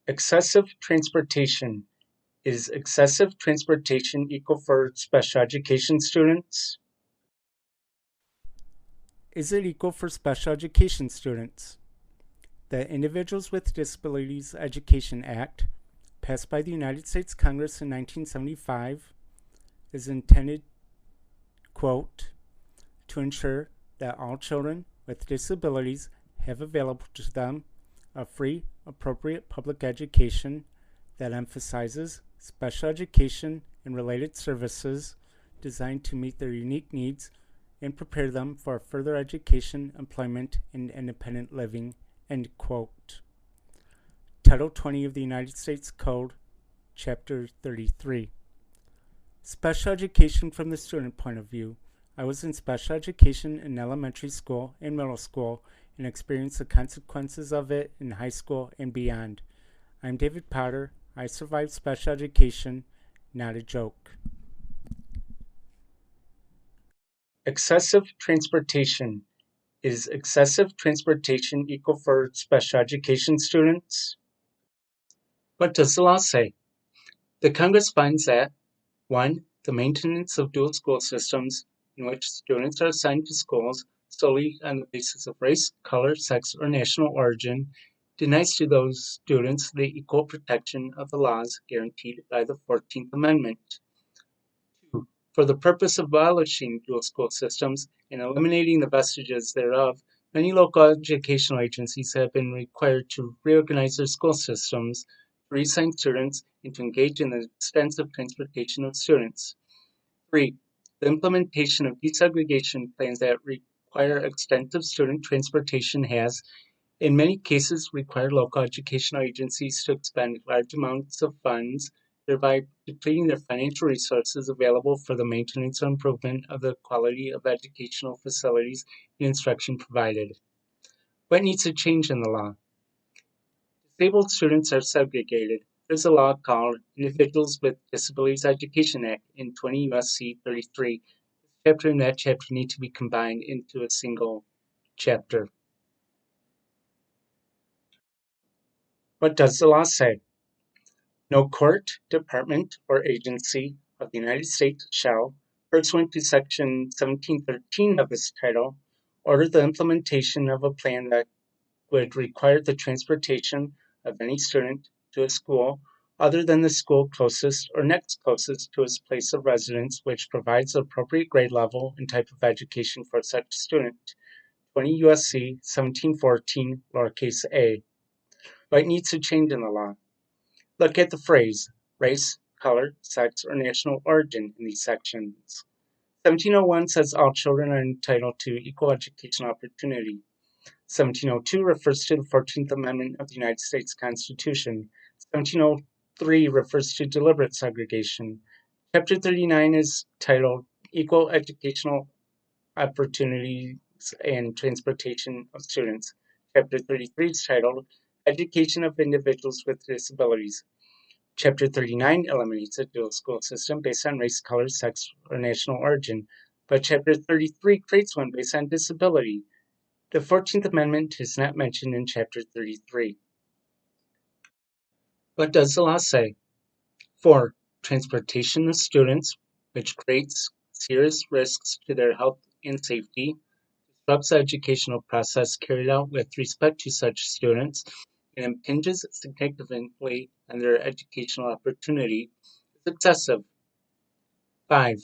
Excessive transportation. Is excessive transportation equal for special education students? Is it equal for special education students? The Individuals with Disabilities Education Act, passed by the United States Congress in 1975, is intended, quote, to ensure that all children with disabilities have available to them a free, appropriate public education that emphasizes special education and related services designed to meet their unique needs and prepare them for further education, employment, and independent living, end quote. Title 20 of the United States Code, Chapter 33. Special education from the student point of view. I was in special education in elementary school and middle school and experienced the consequences of it in high school and beyond. I'm David Potter. I survived special education, not a joke. Excessive transportation. Is excessive transportation equal for special education students? What does the law say? The Congress finds that 1. The maintenance of dual school systems, in which students are assigned to schools solely on the basis of race, color, sex, or national origin, denies to those students the equal protection of the laws guaranteed by the 14th Amendment. 2. For the purpose of abolishing dual school systems and eliminating the vestiges thereof, many local educational agencies have been required to reorganize their school systems, to reassign students, and to engage in the extensive transportation of students. 3. The implementation of desegregation plans that require extensive student transportation has, in many cases, required local educational agencies to expend large amounts of funds, thereby depleting their financial resources available for the maintenance or improvement of the quality of educational facilities and instruction provided. What needs to change in the law? Disabled students are segregated. There's a law called Individuals with Disabilities Education Act in 20 U.S.C. 33. This chapter and that chapter need to be combined into a single chapter. What does the law say? No court, department, or agency of the United States shall, pursuant to Section 1713 of this title, order the implementation of a plan that would require the transportation of any student to a school other than the school closest or next closest to his place of residence, which provides the appropriate grade level and type of education for such student. 20 U.S.C. 1714, lowercase a. What needs to change in the law? Look at the phrase race, color, sex, or national origin in these sections. 1701 says all children are entitled to equal educational opportunity. 1702 refers to the 14th Amendment of the United States Constitution. 1703 refers to deliberate segregation. Chapter 39 is titled Equal Educational Opportunities and Transportation of Students. Chapter 33 is titled Education of Individuals with Disabilities. Chapter 39 eliminates a dual school system based on race, color, sex, or national origin, but Chapter 33 creates one based on disability. The 14th Amendment is not mentioned in Chapter 33. What does the law say? 4. Transportation of students, which creates serious risks to their health and safety, disrupts the educational process carried out with respect to such students, and impinges significantly on their educational opportunity, is excessive. 5.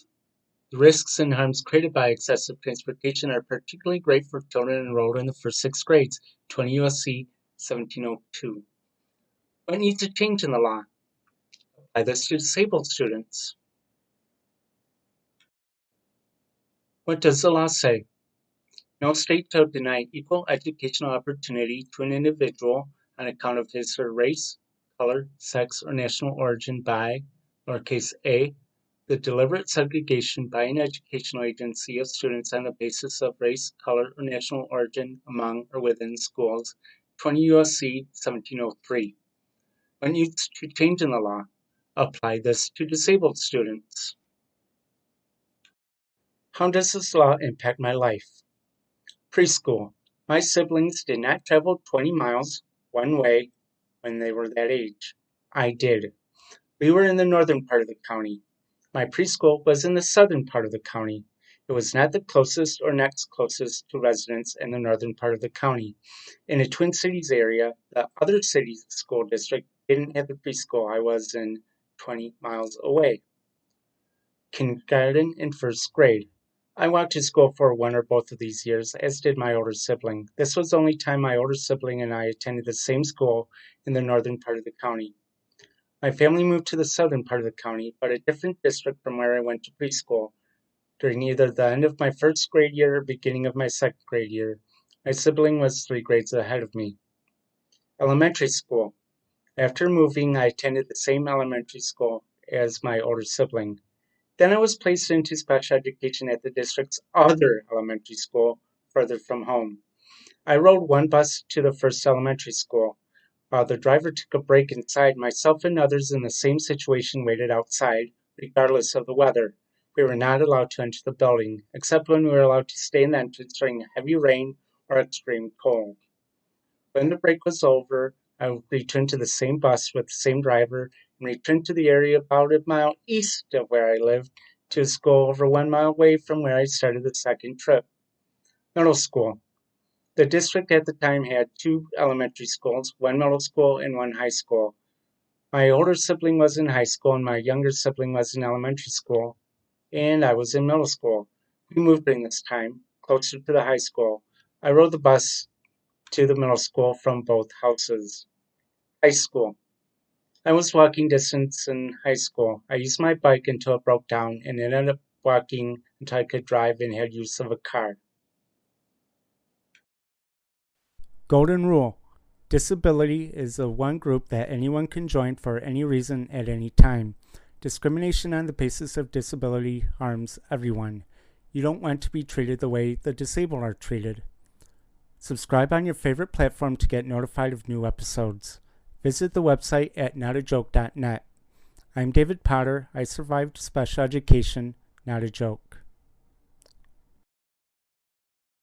The risks and harms created by excessive transportation are particularly great for children enrolled in the first 6 grades, 20 U.S.C. 1702. What needs to change in the law? Apply this to disabled students. What does the law say? No state shall deny equal educational opportunity to an individual on account of his or her race, color, sex, or national origin by, lowercase a, the deliberate segregation by an educational agency of students on the basis of race, color, or national origin among or within schools, 20 U.S.C. 1703. What needs to change in the law? Apply this to disabled students. How does this law impact my life? Preschool. My siblings did not travel 20 miles one way when they were that age? I did. We were in the northern part of the county. My preschool was in the southern part of the county. It was not the closest or next closest to residents in the northern part of the county. In the Twin Cities area, the other city's school district didn't have the preschool I was in 20 miles away. Kindergarten and first grade. I walked to school for one or both of these years, as did my older sibling. This was the only time my older sibling and I attended the same school in the northern part of the county. My family moved to the southern part of the county, but a different district from where I went to preschool. During either the end of my first grade year or beginning of my second grade year, my sibling was 3 grades ahead of me. Elementary school. After moving, I attended the same elementary school as my older sibling. Then I was placed into special education at the district's other elementary school, further from home. I rode one bus to the first elementary school. While the driver took a break inside, myself and others in the same situation waited outside, regardless of the weather. We were not allowed to enter the building, except when we were allowed to stay in the entrance during heavy rain or extreme cold. When the break was over, I returned to the same bus with the same driver and returned to the area about a mile east of where I lived to a school over 1 mile away from where I started the second trip. Middle school. The district at the time had 2 elementary schools, 1 middle school and 1 high school. My older sibling was in high school and my younger sibling was in elementary school, and I was in middle school. We moved during this time, closer to the high school. I rode the bus to the middle school from both houses. High school. I was walking distance in high school. I used my bike until it broke down and ended up walking until I could drive and had use of a car. Golden Rule. Disability is the one group that anyone can join for any reason at any time. Discrimination on the basis of disability harms everyone. You don't want to be treated the way the disabled are treated. Subscribe on your favorite platform to get notified of new episodes. Visit the website at notajoke.net. I'm David Potter. I survived special education, not a joke.